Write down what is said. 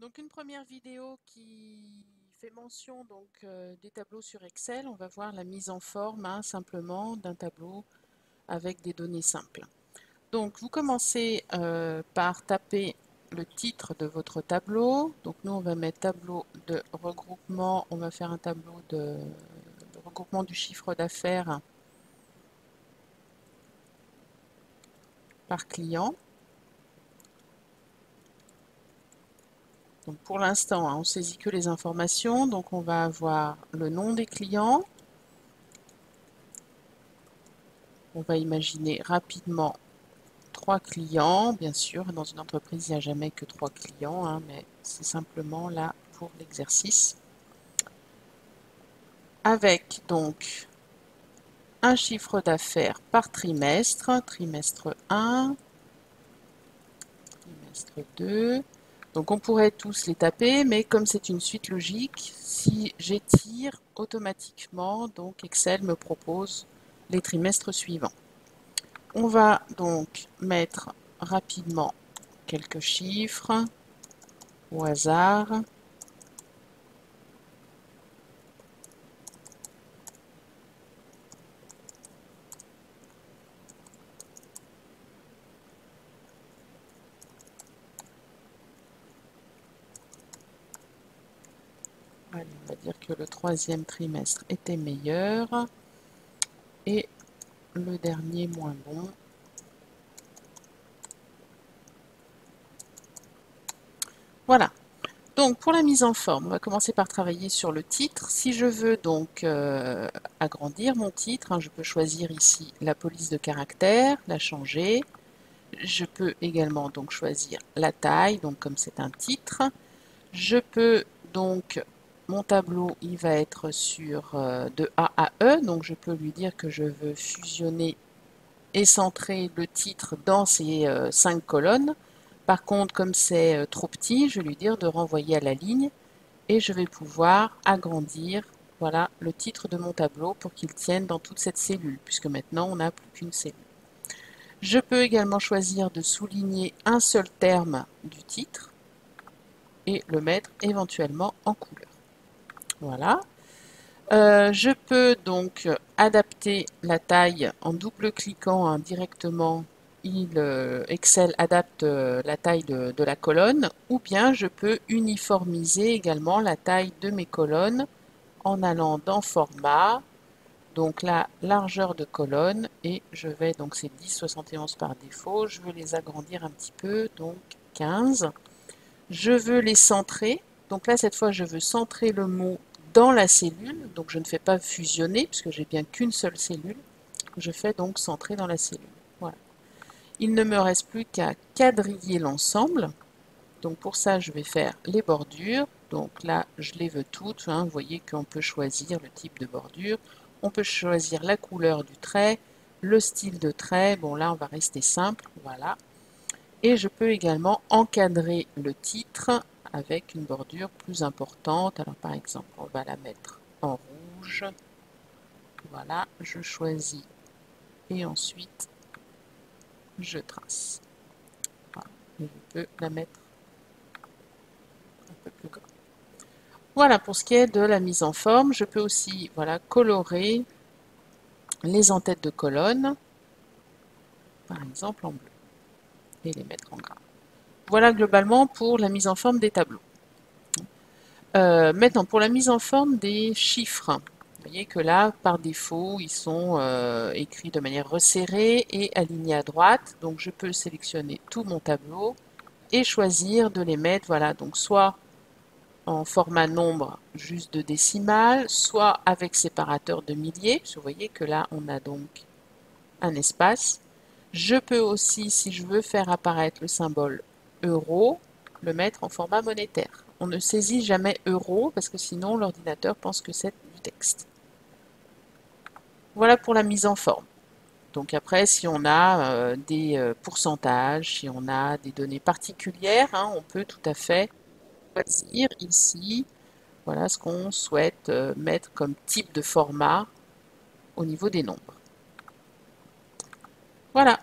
Donc une première vidéo qui fait mention des tableaux sur Excel. On va voir la mise en forme simplement d'un tableau avec des données simples. Donc vous commencez par taper le titre de votre tableau. Donc nous on va mettre tableau de regroupement. On va faire un tableau de regroupement du chiffre d'affaires par client. Donc pour l'instant, on saisit que les informations. Donc on va avoir le nom des clients. On va imaginer rapidement 3 clients. Bien sûr, dans une entreprise, il n'y a jamais que 3 clients, mais c'est simplement là pour l'exercice. Avec donc un chiffre d'affaires par trimestre, trimestre 1, trimestre 2. Donc on pourrait tous les taper, mais comme c'est une suite logique, si j'étire automatiquement, donc Excel me propose les trimestres suivants. On va donc mettre rapidement quelques chiffres au hasard. Allez, on va dire que le troisième trimestre était meilleur et le dernier moins bon. Voilà. Donc pour la mise en forme, on va commencer par travailler sur le titre. Si je veux donc agrandir mon titre, je peux choisir ici la police de caractère, la changer. Je peux également donc choisir la taille, donc comme c'est un titre. Je peux donc, mon tableau, il va être sur de A à E, donc je peux lui dire que je veux fusionner et centrer le titre dans ces 5 colonnes. Par contre, comme c'est trop petit, je vais lui dire de renvoyer à la ligne et je vais pouvoir agrandir voilà, le titre de mon tableau pour qu'il tienne dans toute cette cellule, puisque maintenant on n'a plus qu'une cellule. Je peux également choisir de souligner un seul terme du titre et le mettre éventuellement en couleur. Voilà. Je peux donc adapter la taille en double-cliquant directement. Excel adapte la taille de la colonne, ou bien je peux uniformiser également la taille de mes colonnes en allant dans Format, donc la largeur de colonne, et je vais, donc c'est 10,71 par défaut, je veux les agrandir un petit peu, donc 15. Je veux les centrer, donc là cette fois je veux centrer le mot dans la cellule, donc je ne fais pas fusionner puisque j'ai bien qu'une seule cellule, je fais donc centrer dans la cellule. Voilà. Il ne me reste plus qu'à quadriller l'ensemble, donc pour ça je vais faire les bordures, donc là je les veux toutes, vous voyez qu'on peut choisir le type de bordure, on peut choisir la couleur du trait, le style de trait, bon là on va rester simple, voilà. Et je peux également encadrer le titre avec une bordure plus importante. Alors par exemple, on va la mettre en rouge. Voilà, je choisis et ensuite je trace. Voilà, je peux la mettre un peu plus grande. Voilà pour ce qui est de la mise en forme. Je peux aussi colorer les en-têtes de colonne, par exemple en bleu, et les mettre en gras. Voilà globalement pour la mise en forme des tableaux. Maintenant, pour la mise en forme des chiffres, vous voyez que là, par défaut, ils sont écrits de manière resserrée et alignés à droite. Donc, je peux sélectionner tout mon tableau et choisir de les mettre, voilà, donc soit en format nombre juste de décimales, soit avec séparateur de milliers. Parce que vous voyez que là, on a donc un espace. Je peux aussi, si je veux faire apparaître le symbole euro, le mettre en format monétaire. On ne saisit jamais euro parce que sinon l'ordinateur pense que c'est du texte. Voilà pour la mise en forme. Donc après, si on a des pourcentages, si on a des données particulières, on peut tout à fait choisir ici voilà ce qu'on souhaite mettre comme type de format au niveau des nombres. Voilà.